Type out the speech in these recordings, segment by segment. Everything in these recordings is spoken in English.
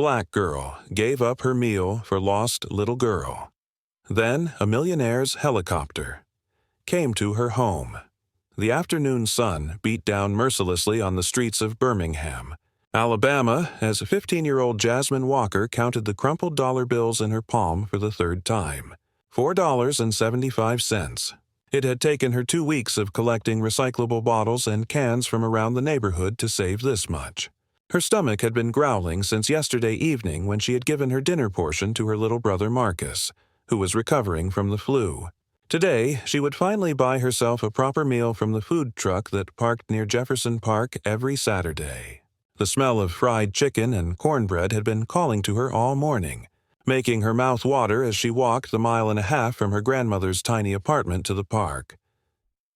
black girl gave up her meal for lost little girl. Then a millionaire's helicopter came to her home. The afternoon sun beat down mercilessly on the streets of Birmingham, Alabama, as 15-year-old Jasmine Walker counted the crumpled dollar bills in her palm for the third time. $4.75. It had taken her 2 weeks of collecting recyclable bottles and cans from around the neighborhood to save this much. Her stomach had been growling since yesterday evening when she had given her dinner portion to her little brother Marcus, who was recovering from the flu. Today, she would finally buy herself a proper meal from the food truck that parked near Jefferson Park every Saturday. The smell of fried chicken and cornbread had been calling to her all morning, making her mouth water as she walked the 1.5 miles from her grandmother's tiny apartment to the park.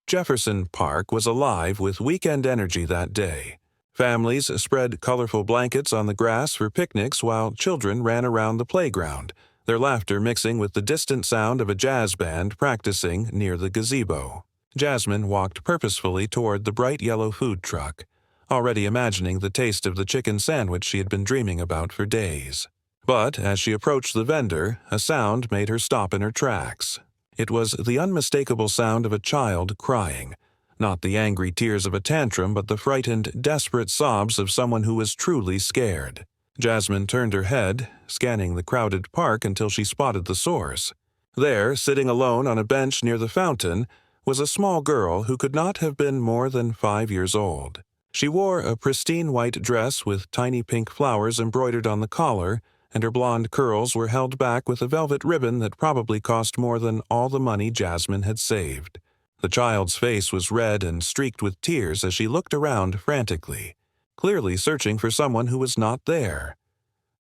Jefferson Park was alive with weekend energy that day. Families spread colorful blankets on the grass for picnics while children ran around the playground, their laughter mixing with the distant sound of a jazz band practicing near the gazebo. Jasmine walked purposefully toward the bright yellow food truck, already imagining the taste of the chicken sandwich she had been dreaming about for days. But as she approached the vendor, a sound made her stop in her tracks. It was the unmistakable sound of a child crying, not the angry tears of a tantrum, but the frightened, desperate sobs of someone who was truly scared. Jasmine turned her head, scanning the crowded park until she spotted the source. There, sitting alone on a bench near the fountain, was a small girl who could not have been more than 5 years old. She wore a pristine white dress with tiny pink flowers embroidered on the collar, and her blonde curls were held back with a velvet ribbon that probably cost more than all the money Jasmine had saved. The child's face was red and streaked with tears as she looked around frantically, clearly searching for someone who was not there.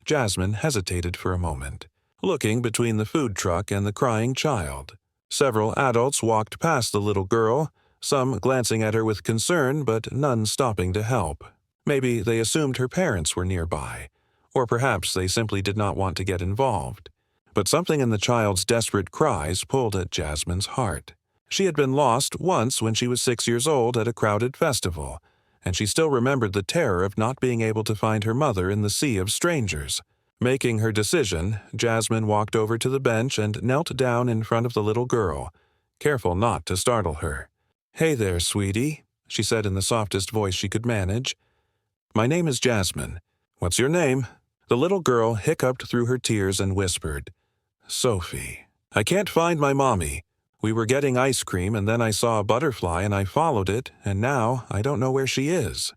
Jasmine hesitated for a moment, looking between the food truck and the crying child. Several adults walked past the little girl, some glancing at her with concern but none stopping to help. Maybe they assumed her parents were nearby, or perhaps they simply did not want to get involved. But something in the child's desperate cries pulled at Jasmine's heart. She had been lost once when she was 6 years old at a crowded festival, and she still remembered the terror of not being able to find her mother in the sea of strangers. Making her decision, Jasmine walked over to the bench and knelt down in front of the little girl, careful not to startle her. "Hey there, sweetie," she said in the softest voice she could manage. "My name is Jasmine. What's your name?" The little girl hiccuped through her tears and whispered, "Sophie. I can't find my mommy. We were getting ice cream and then I saw a butterfly and I followed it, and now I don't know where she is."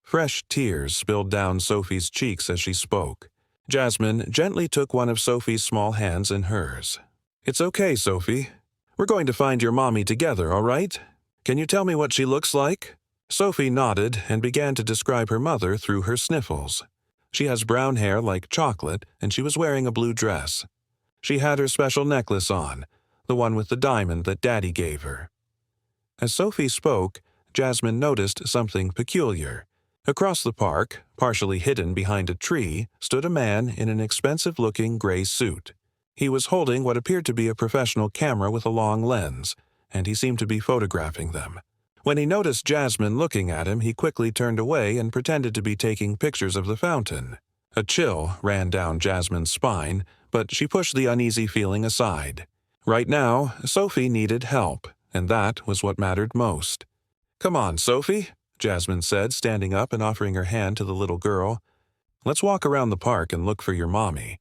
Fresh tears spilled down Sophie's cheeks as she spoke. Jasmine gently took one of Sophie's small hands in hers. "It's okay, Sophie. We're going to find your mommy together, all right? Can you tell me what she looks like?" Sophie nodded and began to describe her mother through her sniffles. She has brown hair like chocolate, and she was wearing a blue dress. She had her special necklace on, the one with the diamond that Daddy gave her. As Sophie spoke, Jasmine noticed something peculiar. Across the park, partially hidden behind a tree, stood a man in an expensive-looking gray suit. He was holding what appeared to be a professional camera with a long lens, and he seemed to be photographing them. When he noticed Jasmine looking at him, he quickly turned away and pretended to be taking pictures of the fountain. A chill ran down Jasmine's spine, but she pushed the uneasy feeling aside. Right now, Sophie needed help, and that was what mattered most. "Come on, Sophie," Jasmine said, standing up and offering her hand to the little girl. "Let's walk around the park and look for your mommy.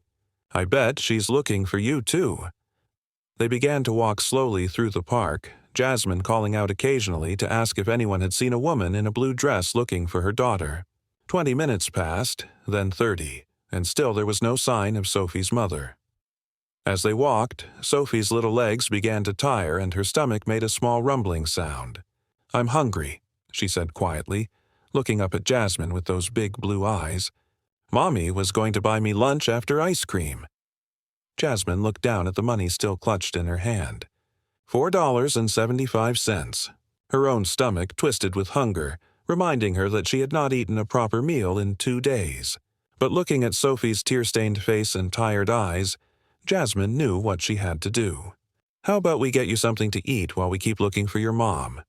I bet she's looking for you, too." They began to walk slowly through the park, Jasmine calling out occasionally to ask if anyone had seen a woman in a blue dress looking for her daughter. 20 minutes passed, then 30, and still there was no sign of Sophie's mother. As they walked, Sophie's little legs began to tire and her stomach made a small rumbling sound. "I'm hungry," she said quietly, looking up at Jasmine with those big blue eyes. "Mommy was going to buy me lunch after ice cream." Jasmine looked down at the money still clutched in her hand. $4.75. Her own stomach twisted with hunger, reminding her that she had not eaten a proper meal in 2 days. But looking at Sophie's tear-stained face and tired eyes, Jasmine knew what she had to do. "How about we get you something to eat while we keep looking for your mom?"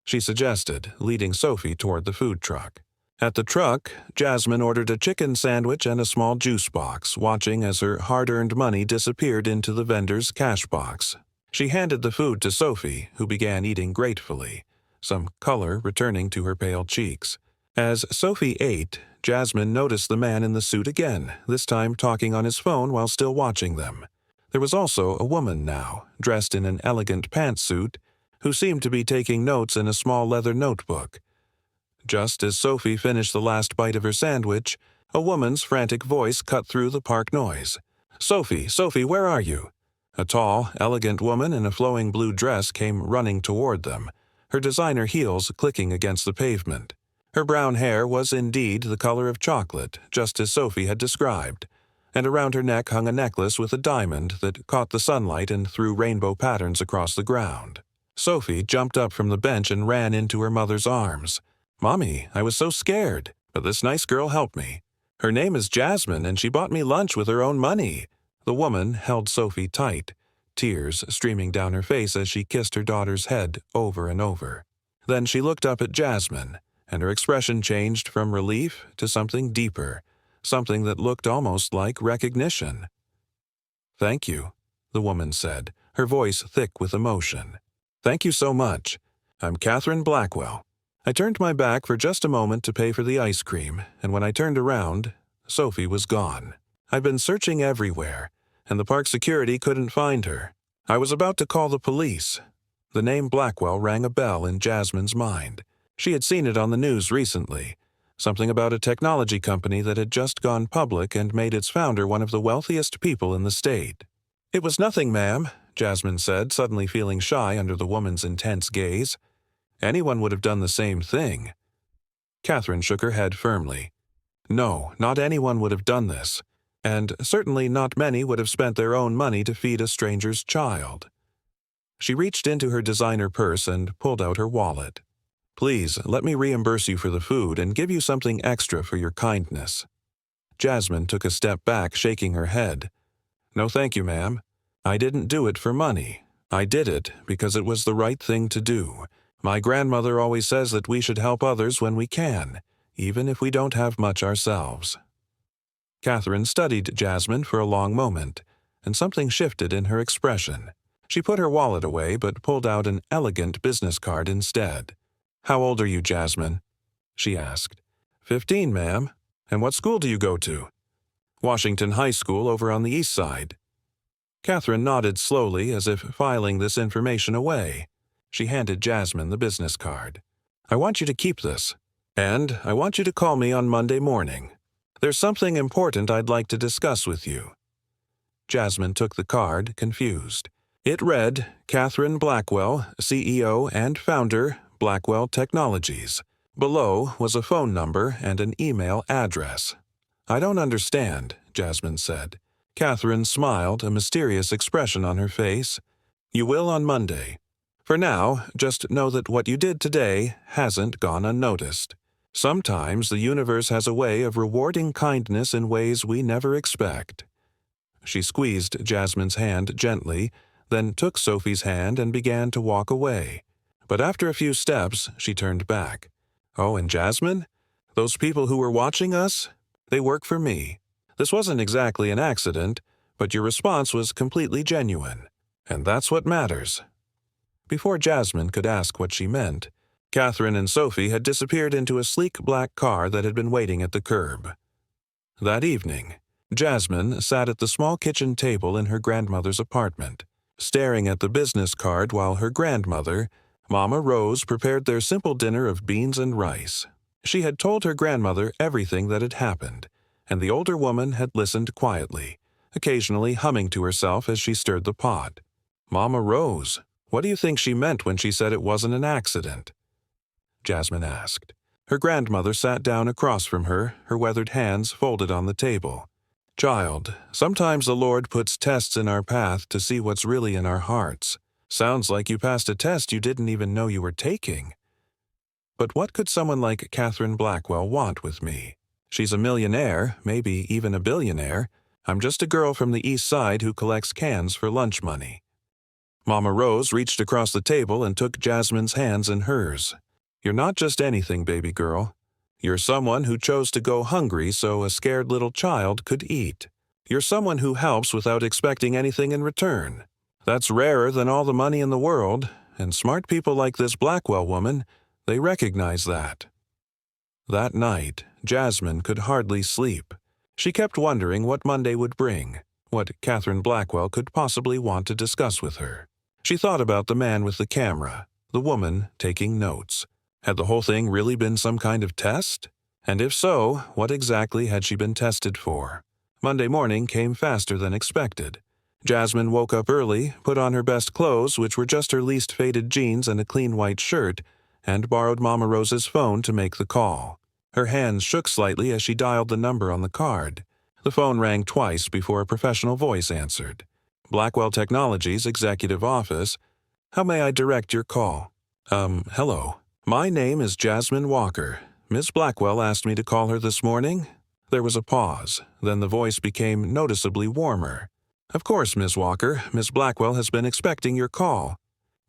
she suggested, leading Sophie toward the food truck. At the truck, Jasmine ordered a chicken sandwich and a small juice box, watching as her hard-earned money disappeared into the vendor's cash box. She handed the food to Sophie, who began eating gratefully, some color returning to her pale cheeks. As Sophie ate, Jasmine noticed the man in the suit again, this time talking on his phone while still watching them. There was also a woman now, dressed in an elegant pantsuit, who seemed to be taking notes in a small leather notebook. Just as Sophie finished the last bite of her sandwich, a woman's frantic voice cut through the park noise. "Sophie, Sophie, where are you?" A tall, elegant woman in a flowing blue dress came running toward them, her designer heels clicking against the pavement. Her brown hair was indeed the color of chocolate, just as Sophie had described, and around her neck hung a necklace with a diamond that caught the sunlight and threw rainbow patterns across the ground. Sophie jumped up from the bench and ran into her mother's arms. "Mommy, I was so scared, but this nice girl helped me. Her name is Jasmine, and she bought me lunch with her own money." The woman held Sophie tight, tears streaming down her face as she kissed her daughter's head over and over. Then she looked up at Jasmine, and her expression changed from relief to something deeper, something that looked almost like recognition. "Thank you," the woman said, her voice thick with emotion. "Thank you so much. I'm Catherine Blackwell. I turned my back for just a moment to pay for the ice cream, and when I turned around, Sophie was gone. I've been searching everywhere, and the park security couldn't find her. I was about to call the police." The name Blackwell rang a bell in Jasmine's mind. She had seen it on the news recently, something about a technology company that had just gone public and made its founder one of the wealthiest people in the state. "It was nothing, ma'am," Jasmine said, suddenly feeling shy under the woman's intense gaze. "Anyone would have done the same thing." Catherine shook her head firmly. "No, not anyone would have done this, and certainly not many would have spent their own money to feed a stranger's child." She reached into her designer purse and pulled out her wallet. "Please, let me reimburse you for the food and give you something extra for your kindness." Jasmine took a step back, shaking her head. "No, thank you, ma'am. I didn't do it for money. I did it because it was the right thing to do. My grandmother always says that we should help others when we can, even if we don't have much ourselves." Catherine studied Jasmine for a long moment, and something shifted in her expression. She put her wallet away but pulled out an elegant business card instead. "How old are you, Jasmine?" she asked. 15, ma'am. And what school do you go to?" "Washington High School over on the east side." Catherine nodded slowly as if filing this information away. She handed Jasmine the business card. "I want you to keep this, and I want you to call me on Monday morning. There's something important I'd like to discuss with you." Jasmine took the card, confused. It read, "Catherine Blackwell, CEO and founder, Blackwell Technologies." Below was a phone number and an email address. "I don't understand," Jasmine said. Catherine smiled, a mysterious expression on her face. "You will on Monday. For now, just know that what you did today hasn't gone unnoticed. Sometimes the universe has a way of rewarding kindness in ways we never expect." She squeezed Jasmine's hand gently, then took Sophie's hand and began to walk away. But after a few steps, she turned back. "Oh, and Jasmine? Those people who were watching us? They work for me. This wasn't exactly an accident, but your response was completely genuine. And that's what matters." Before Jasmine could ask what she meant, Catherine and Sophie had disappeared into a sleek black car that had been waiting at the curb. That evening, Jasmine sat at the small kitchen table in her grandmother's apartment, staring at the business card while her grandmother, Mama Rose, prepared their simple dinner of beans and rice. She had told her grandmother everything that had happened, and the older woman had listened quietly, occasionally humming to herself as she stirred the pot. "Mama Rose, what do you think she meant when she said it wasn't an accident?" Jasmine asked. Her grandmother sat down across from her, her weathered hands folded on the table. "Child, sometimes the Lord puts tests in our path to see what's really in our hearts. Sounds like you passed a test you didn't even know you were taking. But what could someone like Catherine Blackwell want with me? She's a millionaire, maybe even a billionaire. I'm just a girl from the east side who collects cans for lunch money." Mama Rose reached across the table and took Jasmine's hands in hers. "You're not just anything, baby girl. You're someone who chose to go hungry so a scared little child could eat. You're someone who helps without expecting anything in return. That's rarer than all the money in the world, and smart people like this Blackwell woman, they recognize that. That night, Jasmine could hardly sleep. She kept wondering what Monday would bring, what Catherine Blackwell could possibly want to discuss with her. She thought about the man with the camera, the woman taking notes. Had the whole thing really been some kind of test? And if so, what exactly had she been tested for? Monday morning came faster than expected. Jasmine woke up early, put on her best clothes, which were just her least faded jeans and a clean white shirt, and borrowed Mama Rose's phone to make the call. Her hands shook slightly as she dialed the number on the card. The phone rang twice before a professional voice answered. Blackwell Technologies Executive Office. How may I direct your call? Hello. My name is Jasmine Walker. Miss Blackwell asked me to call her this morning. There was a pause. Then the voice became noticeably warmer. Of course, Miss Walker. Miss Blackwell has been expecting your call.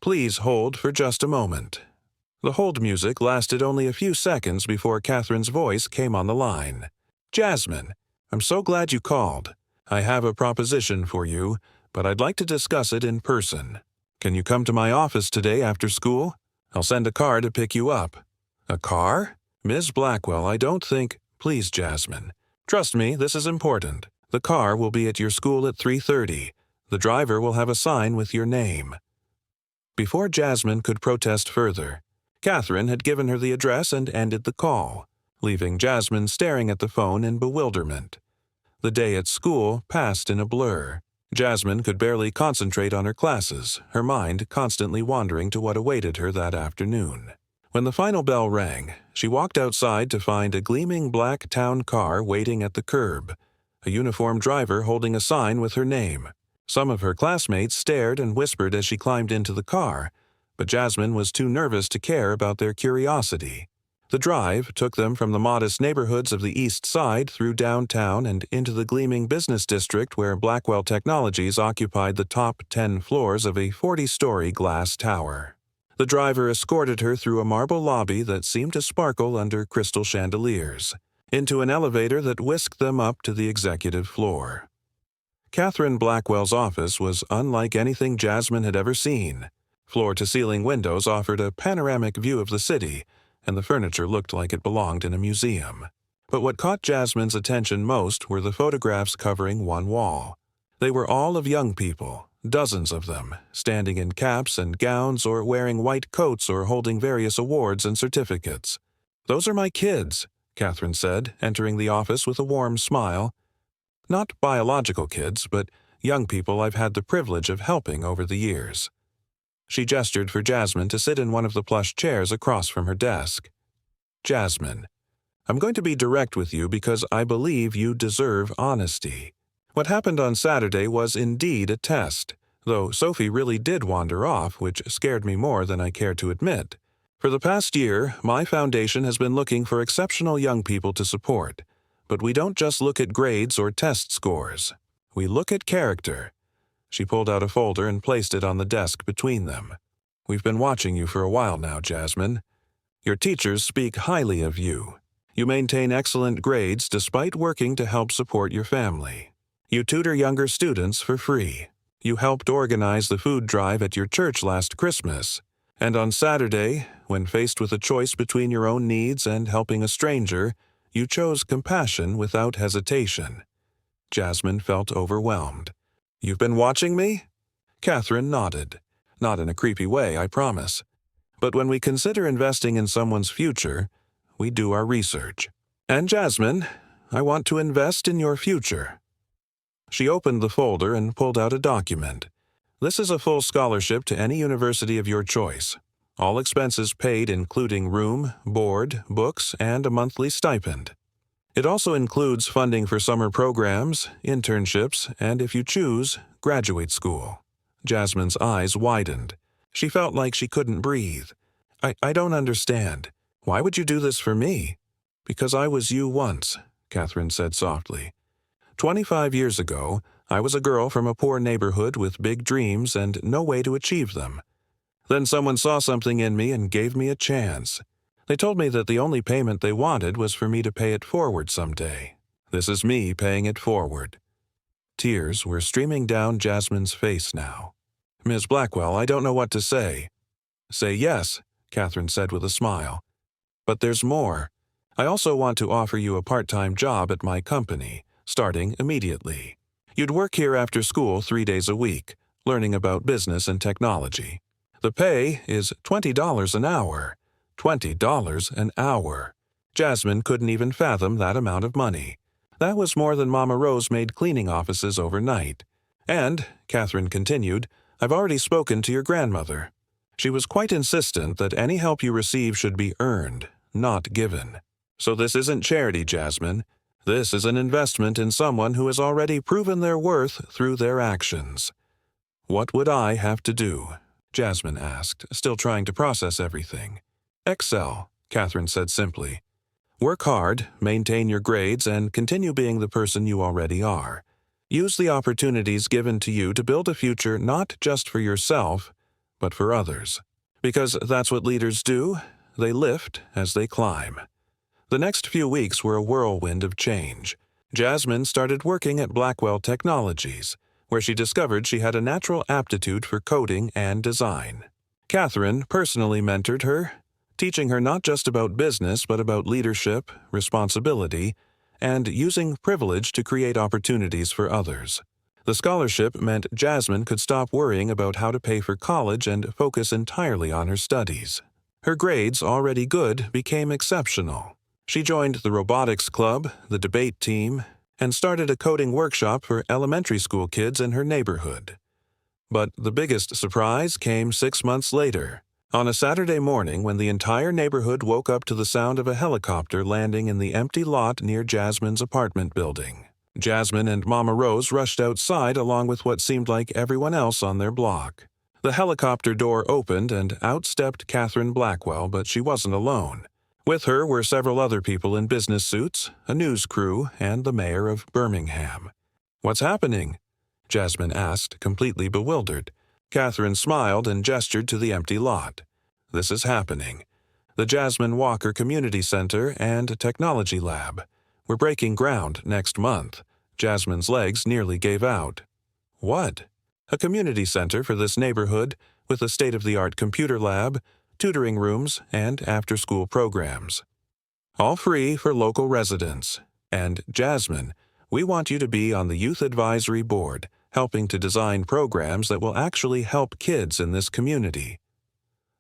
Please hold for just a moment. The hold music lasted only a few seconds before Catherine's voice came on the line. Jasmine, I'm so glad you called. I have a proposition for you, but I'd like to discuss it in person. Can you come to my office today after school? I'll send a car to pick you up. A car? Miss Blackwell, I don't think... Please, Jasmine. Trust me, this is important. The car will be at your school at 3:30. The driver will have a sign with your name. Before Jasmine could protest further, Catherine had given her the address and ended the call, leaving Jasmine staring at the phone in bewilderment. The day at school passed in a blur. Jasmine could barely concentrate on her classes, her mind constantly wandering to what awaited her that afternoon. When the final bell rang, she walked outside to find a gleaming black town car waiting at the curb, a uniformed driver holding a sign with her name. Some of her classmates stared and whispered as she climbed into the car, but Jasmine was too nervous to care about their curiosity. The drive took them from the modest neighborhoods of the East Side through downtown and into the gleaming business district where Blackwell Technologies occupied the top 10 floors of a 40-story glass tower. The driver escorted her through a marble lobby that seemed to sparkle under crystal chandeliers, into an elevator that whisked them up to the executive floor. Catherine Blackwell's office was unlike anything Jasmine had ever seen. Floor-to-ceiling windows offered a panoramic view of the city, and the furniture looked like it belonged in a museum. But what caught Jasmine's attention most were the photographs covering one wall. They were all of young people, dozens of them, standing in caps and gowns or wearing white coats or holding various awards and certificates. "Those are my kids," Catherine said, entering the office with a warm smile. "Not biological kids, but young people I've had the privilege of helping over the years." She gestured for Jasmine to sit in one of the plush chairs across from her desk. "Jasmine, I'm going to be direct with you because I believe you deserve honesty. What happened on Saturday was indeed a test, though Sophie really did wander off, which scared me more than I care to admit. For the past year, my foundation has been looking for exceptional young people to support. But we don't just look at grades or test scores. We look at character." She pulled out a folder and placed it on the desk between them. "We've been watching you for a while now, Jasmine. Your teachers speak highly of you. You maintain excellent grades despite working to help support your family. You tutor younger students for free. You helped organize the food drive at your church last Christmas. And on Saturday, when faced with a choice between your own needs and helping a stranger, you chose compassion without hesitation." Jasmine felt overwhelmed. "You've been watching me?" Catherine nodded. "Not in a creepy way, I promise. But when we consider investing in someone's future, we do our research. And Jasmine, I want to invest in your future." She opened the folder and pulled out a document. "This is a full scholarship to any university of your choice. All expenses paid including room, board, books, and a monthly stipend. It also includes funding for summer programs, internships, and if you choose, graduate school." Jasmine's eyes widened. She felt like she couldn't breathe. I don't understand. Why would you do this for me?" "Because I was you once," Catherine said softly. 25 years ago, I was a girl from a poor neighborhood with big dreams and no way to achieve them. Then someone saw something in me and gave me a chance. They told me that the only payment they wanted was for me to pay it forward someday. This is me paying it forward." Tears were streaming down Jasmine's face now. "Ms. Blackwell, I don't know what to say." "Say yes," Catherine said with a smile. "But there's more. I also want to offer you a part-time job at my company, starting immediately. You'd work here after school 3 days a week, learning about business and technology. The pay is $20 an hour. $20 an hour. Jasmine couldn't even fathom that amount of money. That was more than Mama Rose made cleaning offices overnight. And, Catherine continued, I've already spoken to your grandmother. She was quite insistent that any help you receive should be earned, not given. So this isn't charity, Jasmine. This is an investment in someone who has already proven their worth through their actions. What would I have to do? Jasmine asked, still trying to process everything. Excel, Catherine said simply. Work hard, maintain your grades, and continue being the person you already are. Use the opportunities given to you to build a future not just for yourself, but for others. Because that's what leaders do. They lift as they climb. The next few weeks were a whirlwind of change. Jasmine started working at Blackwell Technologies, where she discovered she had a natural aptitude for coding and design. Catherine personally mentored her, teaching her not just about business but about leadership, responsibility, and using privilege to create opportunities for others. The scholarship meant Jasmine could stop worrying about how to pay for college and focus entirely on her studies. Her grades, already good, became exceptional. She joined the robotics club, the debate team, and started a coding workshop for elementary school kids in her neighborhood. But the biggest surprise came 6 months later, on a Saturday morning when the entire neighborhood woke up to the sound of a helicopter landing in the empty lot near Jasmine's apartment building. Jasmine and Mama Rose rushed outside along with what seemed like everyone else on their block. The helicopter door opened and out stepped Catherine Blackwell, but she wasn't alone. With her were several other people in business suits, a news crew, and the mayor of Birmingham. "What's happening?" Jasmine asked, completely bewildered. Catherine smiled and gestured to the empty lot. "This is happening. The Jasmine Walker Community Center and Technology Lab. We're breaking ground next month." Jasmine's legs nearly gave out. "What?" "A community center for this neighborhood with a state-of-the-art computer lab, tutoring rooms, and after-school programs. All free for local residents. And, Jasmine, we want you to be on the Youth Advisory Board, helping to design programs that will actually help kids in this community."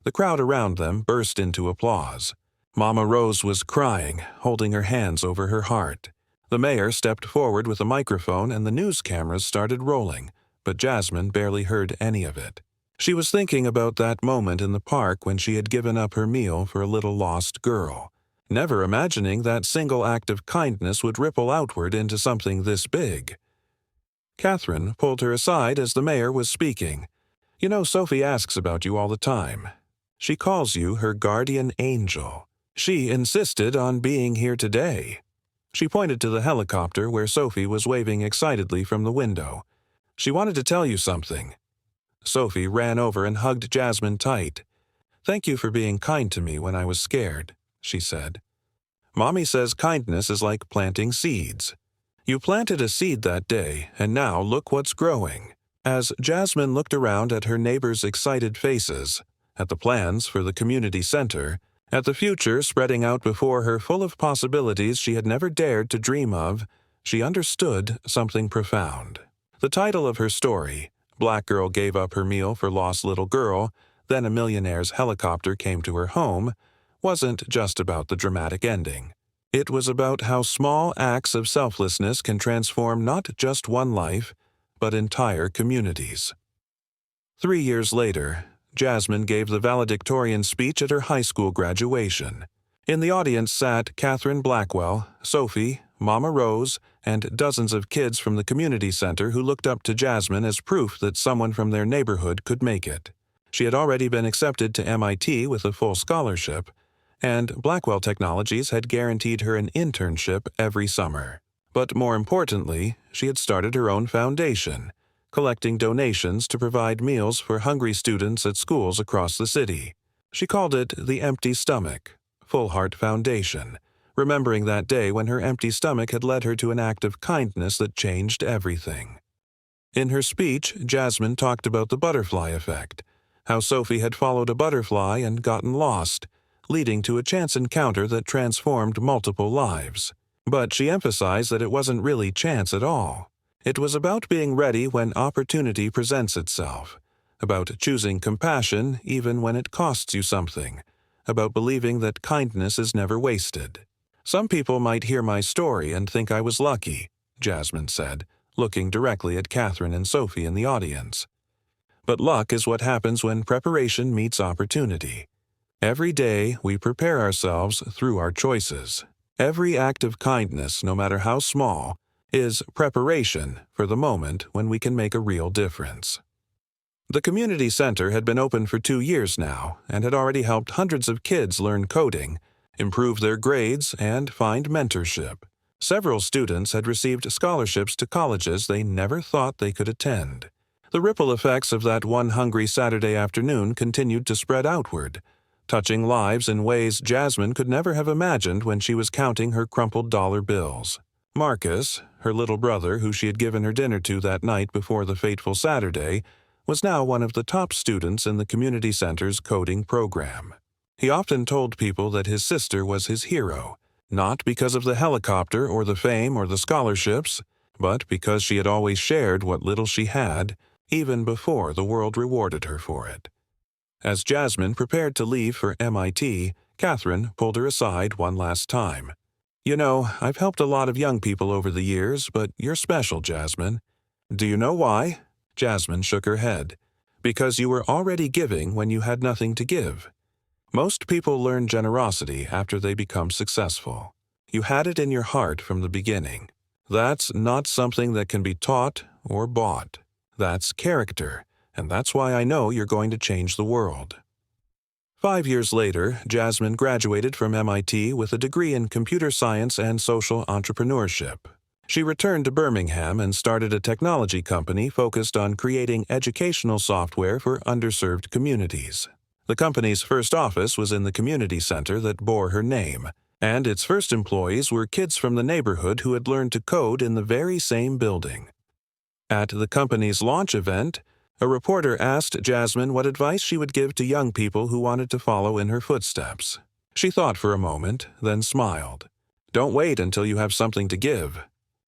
The crowd around them burst into applause. Mama Rose was crying, holding her hands over her heart. The mayor stepped forward with a microphone and the news cameras started rolling, but Jasmine barely heard any of it. She was thinking about that moment in the park when she had given up her meal for a little lost girl, never imagining that single act of kindness would ripple outward into something this big. Catherine pulled her aside as the mayor was speaking. "You know, Sophie asks about you all the time. She calls you her guardian angel. She insisted on being here today." She pointed to the helicopter where Sophie was waving excitedly from the window. "She wanted to tell you something." Sophie ran over and hugged Jasmine tight. "Thank you for being kind to me when I was scared," she said. "Mommy says kindness is like planting seeds. You planted a seed that day, and now look what's growing." As Jasmine looked around at her neighbors' excited faces, at the plans for the community center, at the future spreading out before her full of possibilities she had never dared to dream of, she understood something profound. The title of her story, Black Girl Gave Up Her Meal for Lost Little Girl, Then a Millionaire's Helicopter Came to Her Home, wasn't just about the dramatic ending. It was about how small acts of selflessness can transform not just one life, but entire communities. 3 years later, Jasmine gave the valedictorian speech at her high school graduation. In the audience sat Catherine Blackwell, Sophie, Mama Rose, and dozens of kids from the community center who looked up to Jasmine as proof that someone from their neighborhood could make it. She had already been accepted to MIT with a full scholarship, and Blackwell Technologies had guaranteed her an internship every summer. But more importantly, she had started her own foundation, collecting donations to provide meals for hungry students at schools across the city. She called it the Empty Stomach, Full Heart Foundation, remembering that day when her empty stomach had led her to an act of kindness that changed everything. In her speech, Jasmine talked about the butterfly effect, how Sophie had followed a butterfly and gotten lost, leading to a chance encounter that transformed multiple lives. But she emphasized that it wasn't really chance at all. It was about being ready when opportunity presents itself, about choosing compassion even when it costs you something, about believing that kindness is never wasted. Some people might hear my story and think I was lucky, Jasmine said, looking directly at Catherine and Sophie in the audience. But luck is what happens when preparation meets opportunity. Every day we prepare ourselves through our choices. Every act of kindness, no matter how small, is preparation for the moment when we can make a real difference. The community center had been open for 2 years now and had already helped hundreds of kids learn coding, improve their grades, and find mentorship. Several students had received scholarships to colleges they never thought they could attend. The ripple effects of that one hungry Saturday afternoon continued to spread outward, touching lives in ways Jasmine could never have imagined when she was counting her crumpled dollar bills. Marcus, her little brother who she had given her dinner to that night before the fateful Saturday, was now one of the top students in the community center's coding program. He often told people that his sister was his hero, not because of the helicopter or the fame or the scholarships, but because she had always shared what little she had, even before the world rewarded her for it. As Jasmine prepared to leave for MIT, Catherine pulled her aside one last time. "You know, I've helped a lot of young people over the years, but you're special, Jasmine." "Do you know why?" Jasmine shook her head. "Because you were already giving when you had nothing to give. Most people learn generosity after they become successful. You had it in your heart from the beginning. That's not something that can be taught or bought. That's character, and that's why I know you're going to change the world." 5 years later, Jasmine graduated from MIT with a degree in computer science and social entrepreneurship. She returned to Birmingham and started a technology company focused on creating educational software for underserved communities. The company's first office was in the community center that bore her name, and its first employees were kids from the neighborhood who had learned to code in the very same building. At the company's launch event, a reporter asked Jasmine what advice she would give to young people who wanted to follow in her footsteps. She thought for a moment, then smiled. "Don't wait until you have something to give.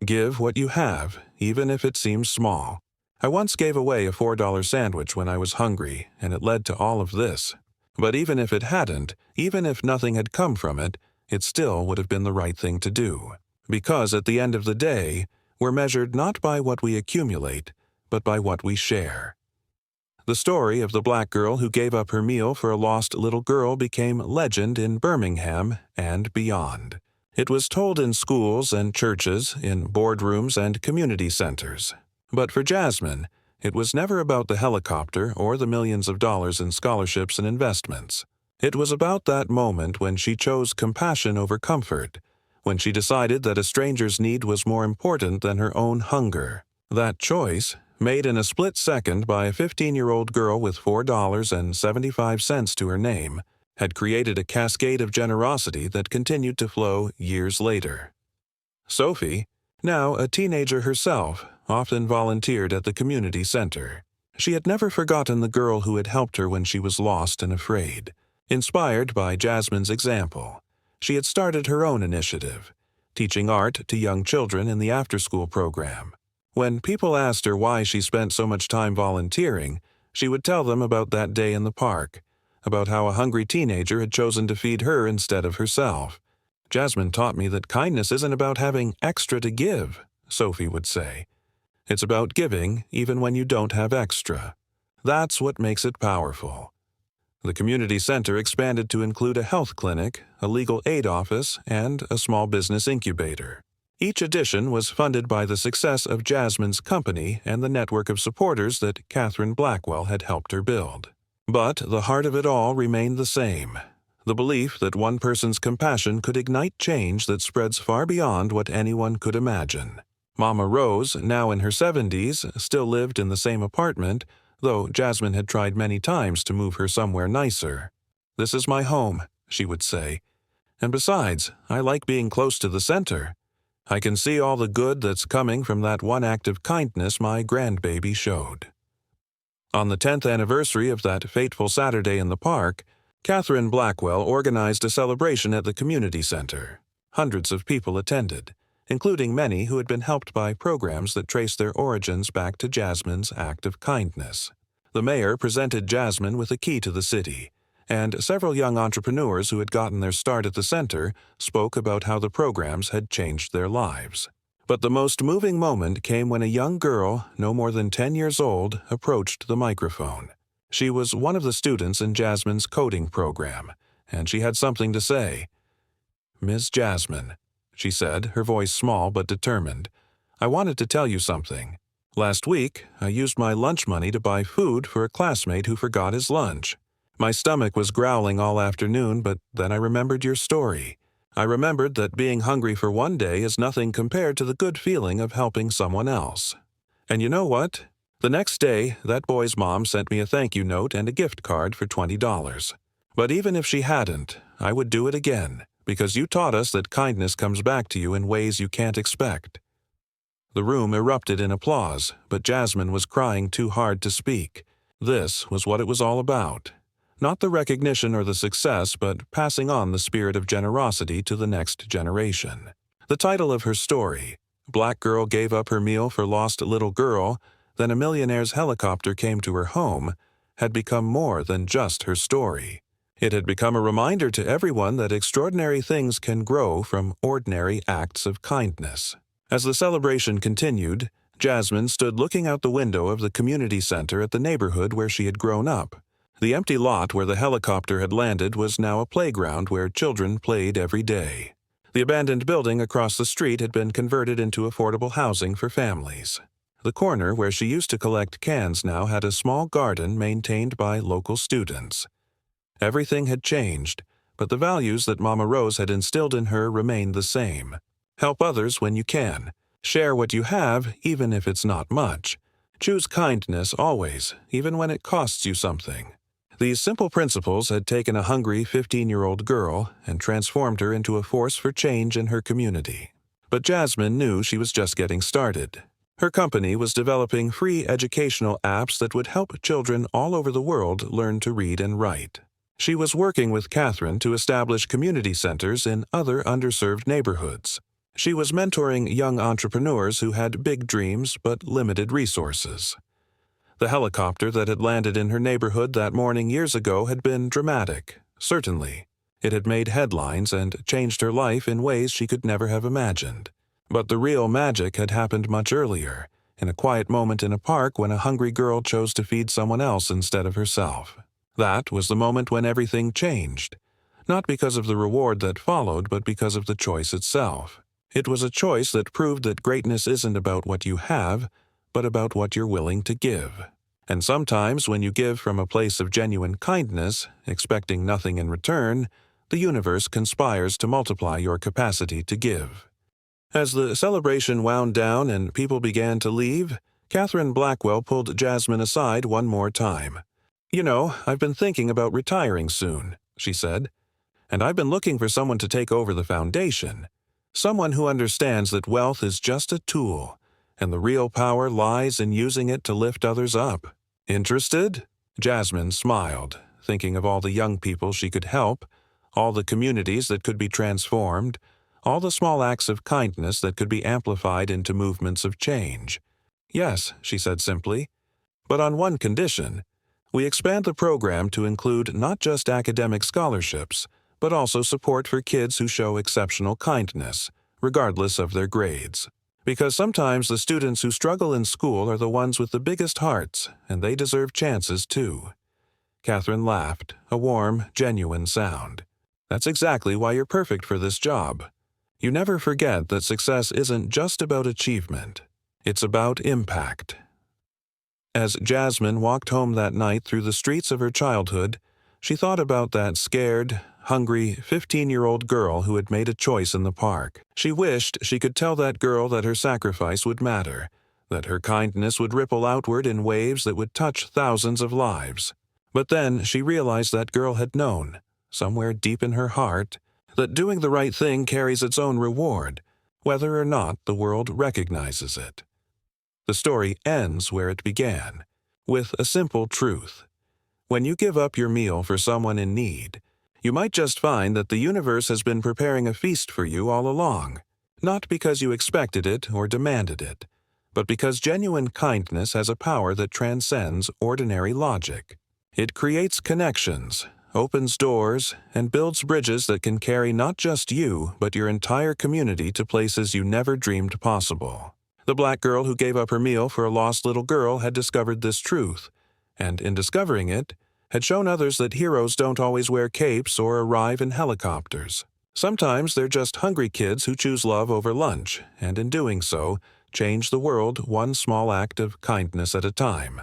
Give what you have, even if it seems small. I once gave away a $4 sandwich when I was hungry, and it led to all of this. But even if it hadn't, even if nothing had come from it, it still would have been the right thing to do. Because at the end of the day, we're measured not by what we accumulate, but by what we share." The story of the black girl who gave up her meal for a lost little girl became legend in Birmingham and beyond. It was told in schools and churches, in boardrooms and community centers. But for Jasmine, it was never about the helicopter or the millions of dollars in scholarships and investments. It was about that moment when she chose compassion over comfort, when she decided that a stranger's need was more important than her own hunger. That choice, made in a split second by a 15-year-old girl with $4.75 to her name, had created a cascade of generosity that continued to flow years later. Sophie, now a teenager herself, often volunteered at the community center. She had never forgotten the girl who had helped her when she was lost and afraid. Inspired by Jasmine's example, she had started her own initiative, teaching art to young children in the after-school program. When people asked her why she spent so much time volunteering, she would tell them about that day in the park, about how a hungry teenager had chosen to feed her instead of herself. "Jasmine taught me that kindness isn't about having extra to give," Sophie would say. "It's about giving even when you don't have extra. That's what makes it powerful." The community center expanded to include a health clinic, a legal aid office, and a small business incubator. Each addition was funded by the success of Jasmine's company and the network of supporters that Catherine Blackwell had helped her build. But the heart of it all remained the same, the belief that one person's compassion could ignite change that spreads far beyond what anyone could imagine. Mama Rose, now in her 70s, still lived in the same apartment, though Jasmine had tried many times to move her somewhere nicer. "This is my home," she would say. And besides, I like being close to the center. I can see all the good that's coming from that one act of kindness my grandbaby showed." On the 10th anniversary of that fateful Saturday in the park, Catherine Blackwell organized a celebration at the community center. Hundreds of people attended, including many who had been helped by programs that traced their origins back to Jasmine's act of kindness. The mayor presented Jasmine with a key to the city, and several young entrepreneurs who had gotten their start at the center spoke about how the programs had changed their lives. But the most moving moment came when a young girl, no more than 10 years old, approached the microphone. She was one of the students in Jasmine's coding program, and she had something to say. "Miss Jasmine," she said, her voice small but determined, "I wanted to tell you something. Last week, I used my lunch money to buy food for a classmate who forgot his lunch. My stomach was growling all afternoon, but then I remembered your story. I remembered that being hungry for one day is nothing compared to the good feeling of helping someone else. And you know what? The next day, that boy's mom sent me a thank you note and a gift card for $20. But even if she hadn't, I would do it again, because you taught us that kindness comes back to you in ways you can't expect." The room erupted in applause, but Jasmine was crying too hard to speak. This was what it was all about. Not the recognition or the success, but passing on the spirit of generosity to the next generation. The title of her story, "Black Girl Gave Up Her Meal for Lost Little Girl, Then a Millionaire's Helicopter Came to Her Home," had become more than just her story. It had become a reminder to everyone that extraordinary things can grow from ordinary acts of kindness. As the celebration continued, Jasmine stood looking out the window of the community center at the neighborhood where she had grown up. The empty lot where the helicopter had landed was now a playground where children played every day. The abandoned building across the street had been converted into affordable housing for families. The corner where she used to collect cans now had a small garden maintained by local students. Everything had changed, but the values that Mama Rose had instilled in her remained the same. Help others when you can. Share what you have, even if it's not much. Choose kindness always, even when it costs you something. These simple principles had taken a hungry 15-year-old girl and transformed her into a force for change in her community. But Jasmine knew she was just getting started. Her company was developing free educational apps that would help children all over the world learn to read and write. She was working with Catherine to establish community centers in other underserved neighborhoods. She was mentoring young entrepreneurs who had big dreams but limited resources. The helicopter that had landed in her neighborhood that morning years ago had been dramatic, certainly. It had made headlines and changed her life in ways she could never have imagined. But the real magic had happened much earlier, in a quiet moment in a park when a hungry girl chose to feed someone else instead of herself. That was the moment when everything changed, not because of the reward that followed, but because of the choice itself. It was a choice that proved that greatness isn't about what you have, but about what you're willing to give. And sometimes when you give from a place of genuine kindness, expecting nothing in return, the universe conspires to multiply your capacity to give. As the celebration wound down and people began to leave, Catherine Blackwell pulled Jasmine aside one more time. "You know, I've been thinking about retiring soon," she said. "And I've been looking for someone to take over the foundation. Someone who understands that wealth is just a tool, and the real power lies in using it to lift others up. Interested?" Jasmine smiled, thinking of all the young people she could help, all the communities that could be transformed, all the small acts of kindness that could be amplified into movements of change. "Yes," she said simply, "but on one condition. We expand the program to include not just academic scholarships, but also support for kids who show exceptional kindness, regardless of their grades. Because sometimes the students who struggle in school are the ones with the biggest hearts, and they deserve chances too." Catherine laughed, a warm, genuine sound. "That's exactly why you're perfect for this job. You never forget that success isn't just about achievement. It's about impact." As Jasmine walked home that night through the streets of her childhood, she thought about that scared, hungry 15-year-old girl who had made a choice in the park. She wished she could tell that girl that her sacrifice would matter, that her kindness would ripple outward in waves that would touch thousands of lives. But then she realized that girl had known, somewhere deep in her heart, that doing the right thing carries its own reward, whether or not the world recognizes it. The story ends where it began, with a simple truth. When you give up your meal for someone in need, you might just find that the universe has been preparing a feast for you all along, not because you expected it or demanded it, but because genuine kindness has a power that transcends ordinary logic. It creates connections, opens doors, and builds bridges that can carry not just you, but your entire community to places you never dreamed possible. The black girl who gave up her meal for a lost little girl had discovered this truth, and in discovering it, had shown others that heroes don't always wear capes or arrive in helicopters. Sometimes they're just hungry kids who choose love over lunch, and in doing so, change the world one small act of kindness at a time.